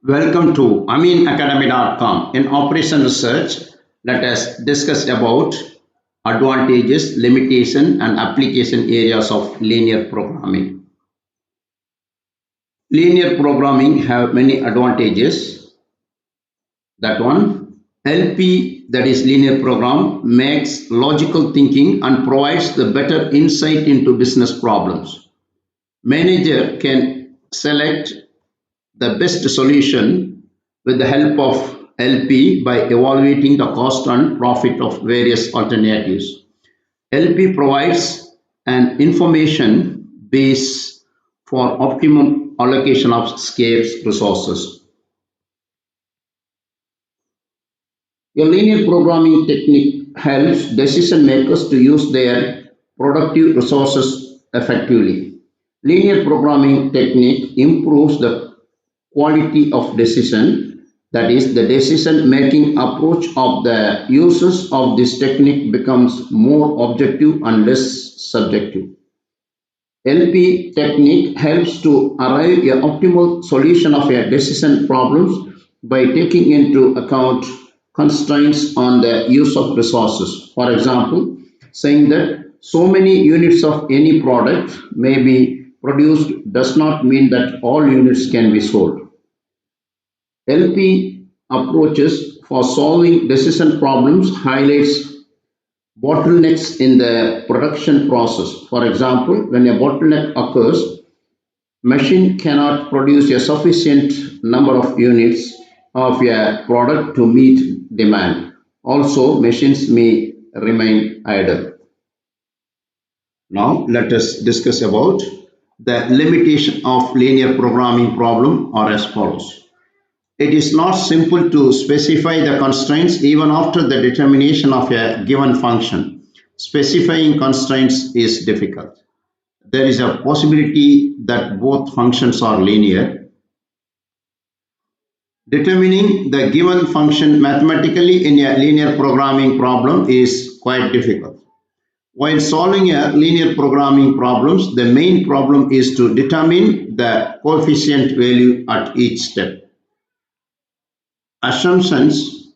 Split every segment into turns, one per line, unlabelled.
Welcome to aminacademy.com. In Operation Research, let us discuss about advantages, limitation, and application areas of linear programming. Linear programming have many advantages. That one, LP, that is linear program, makes logical thinking and provides the better insight into business problems. Manager can select the best solution with the help of LP by evaluating the cost and profit of various alternatives. LP provides an information base for optimum allocation of scarce resources. A linear programming technique helps decision makers to use their productive resources effectively. Linear programming technique improves the quality of decision, that is, the decision making approach of the users of this technique becomes more objective and less subjective. LP technique helps to arrive at optimal solution of a decision problems by taking into account constraints on the use of resources. For example, saying that so many units of any product may be produced does not mean that all units can be sold. LP approaches for solving decision problems highlights bottlenecks in the production process. For example, when a bottleneck occurs, machine cannot produce a sufficient number of units of a product to meet demand. Also, machines may remain idle. Now, let us discuss about the limitation of linear programming problem are as follows. It is not simple to specify the constraints even after the determination of a given function. Specifying constraints is difficult. There is a possibility that both functions are linear. Determining the given function mathematically in a linear programming problem is quite difficult. While solving a linear programming problems, the main problem is to determine the coefficient value at each step. Assumptions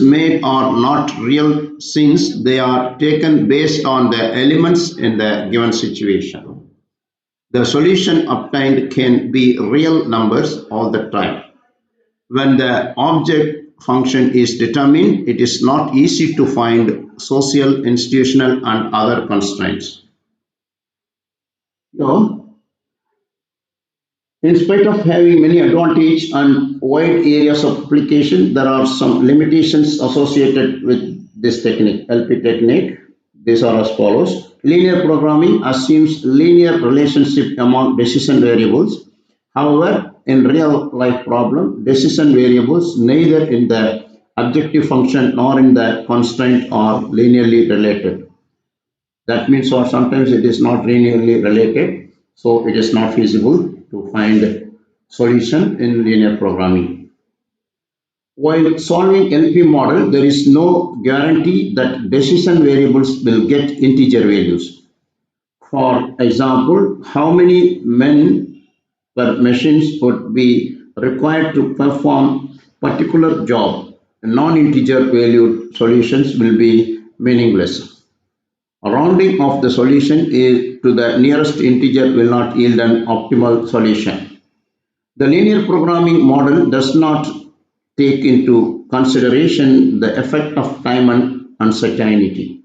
made are not real since they are taken based on the elements in the given situation. The solution obtained can be real numbers all the time. When the object function is determined, it is not easy to find social, institutional, and other constraints. So, in spite of having many advantages and wide areas of application, there are some limitations associated with this technique, LP technique. These are as follows. Linear programming assumes linear relationship among decision variables. However, in real life problem, decision variables neither in the objective function nor in the constraint are linearly related. That means or sometimes it is not linearly related, so it is not feasible to find solution in linear programming. While solving LP model, there is no guarantee that decision variables will get integer values. For example, how many men per machines would be required to perform particular job? Non-integer valued solutions will be meaningless. Rounding of the solution to the nearest integer will not yield an optimal solution. The linear programming model does not take into consideration the effect of time and uncertainty.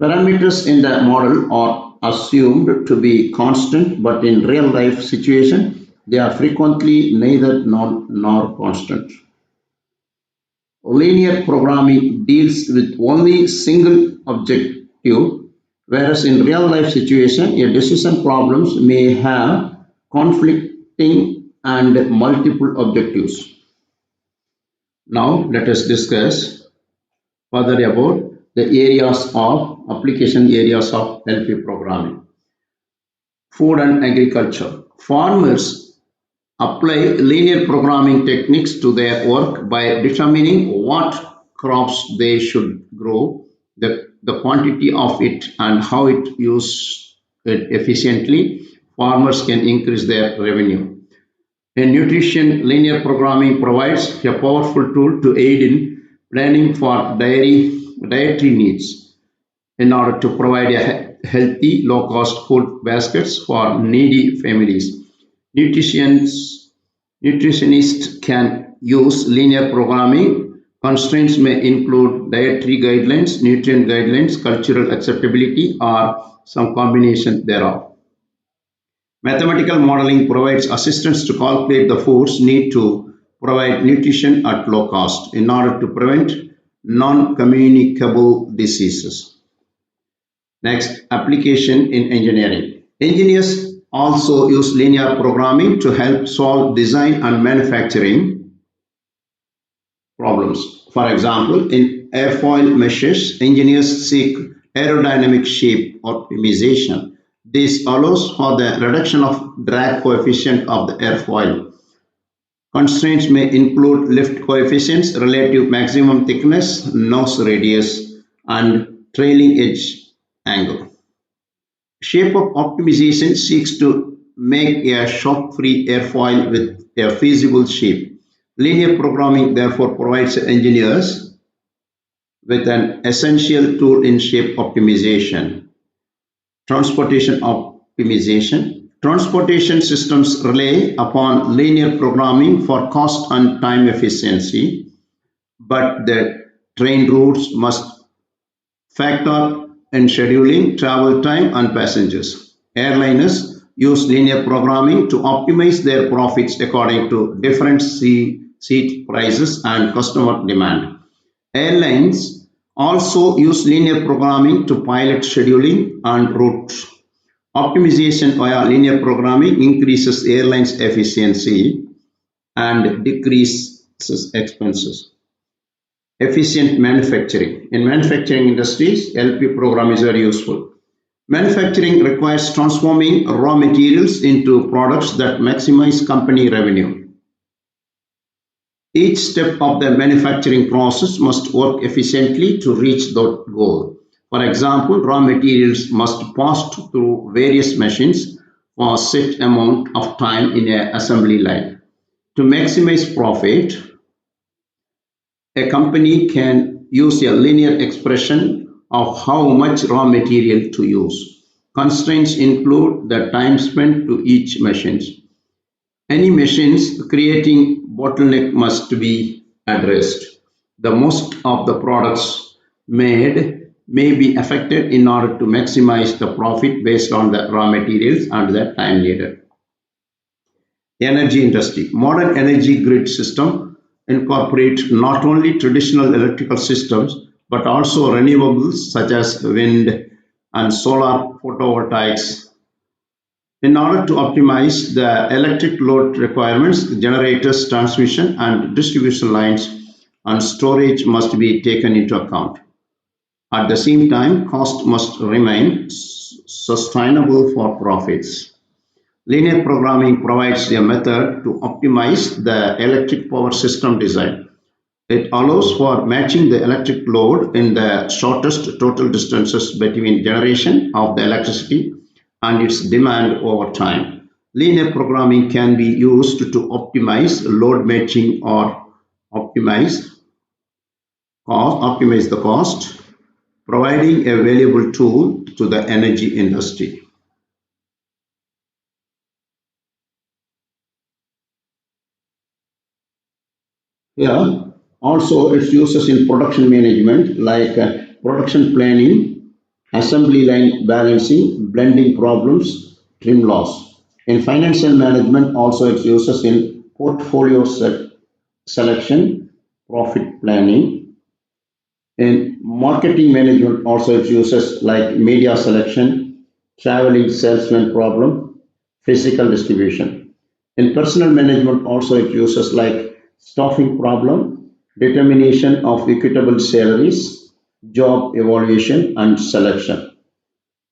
Parameters in the model are assumed to be constant, but in real life situation, they are frequently neither nor constant. Linear programming deals with only single objective, whereas in real life situation, a decision problems may have conflicting and multiple objectives. Now let us discuss further about the areas of application areas of LP programming. Food and agriculture. Farmers apply linear programming techniques to their work by determining what crops they should grow, the quantity of it, and how it use it efficiently. Farmers can increase their revenue. In nutrition, linear programming provides a powerful tool to aid in planning for dietary needs in order to provide a healthy, low-cost food baskets for needy families. Nutritionists, nutritionists can use linear programming. Constraints may include dietary guidelines, nutrient guidelines, cultural acceptability, or some combination thereof. Mathematical modeling provides assistance to calculate the foods need to provide nutrition at low cost in order to prevent non-communicable diseases. Next, application in engineering. Engineers also use linear programming to help solve design and manufacturing problems. For example, in airfoil meshes, engineers seek aerodynamic shape optimization. This allows for the reduction of drag coefficient of the airfoil. Constraints may include lift coefficients, relative maximum thickness, nose radius, and trailing edge angle. Shape of optimization seeks to make a shock-free airfoil with a feasible shape. Linear programming therefore provides engineers with an essential tool in shape optimization. Transportation optimization. Transportation systems rely upon linear programming for cost and time efficiency, but the train routes must factor in scheduling, travel time, and passengers. Airliners use linear programming to optimize their profits according to different seat prices and customer demand. Airlines also use linear programming to pilot scheduling and routes. Optimization via linear programming increases airlines' efficiency and decreases expenses. Efficient manufacturing. In manufacturing industries, LP program is very useful. Manufacturing requires transforming raw materials into products that maximize company revenue. Each step of the manufacturing process must work efficiently to reach the goal. For example, raw materials must pass through various machines for a set amount of time in an assembly line. To maximize profit, a company can use a linear expression of how much raw material to use. Constraints include the time spent to each machine. Any machines creating bottleneck must be addressed. The most of the products made may be affected in order to maximize the profit based on the raw materials and the time needed. Energy industry. Modern energy grid system incorporate not only traditional electrical systems but also renewables such as wind and solar photovoltaics. In order to optimize the electric load requirements, generators, transmission and distribution lines and storage must be taken into account. At the same time, cost must remain sustainable for profits. Linear programming provides a method to optimize the electric power system design. It allows for matching the electric load in the shortest total distances between generation of the electricity and its demand over time. Linear programming can be used to optimize load matching or optimize optimize the cost, providing a valuable tool to the energy industry. Yeah, also its uses in production management like production planning, assembly line balancing, blending problems, trim loss. In financial management, also its uses in portfolio selection, profit planning. In marketing management, also its uses like media selection, traveling salesman problem, physical distribution. In personal management, also it uses like staffing problem, determination of equitable salaries, job evaluation and selection.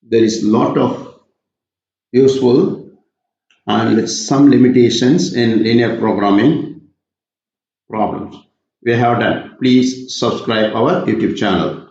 There is a lot of useful and some limitations in linear programming problems. We have done. Please subscribe our YouTube channel.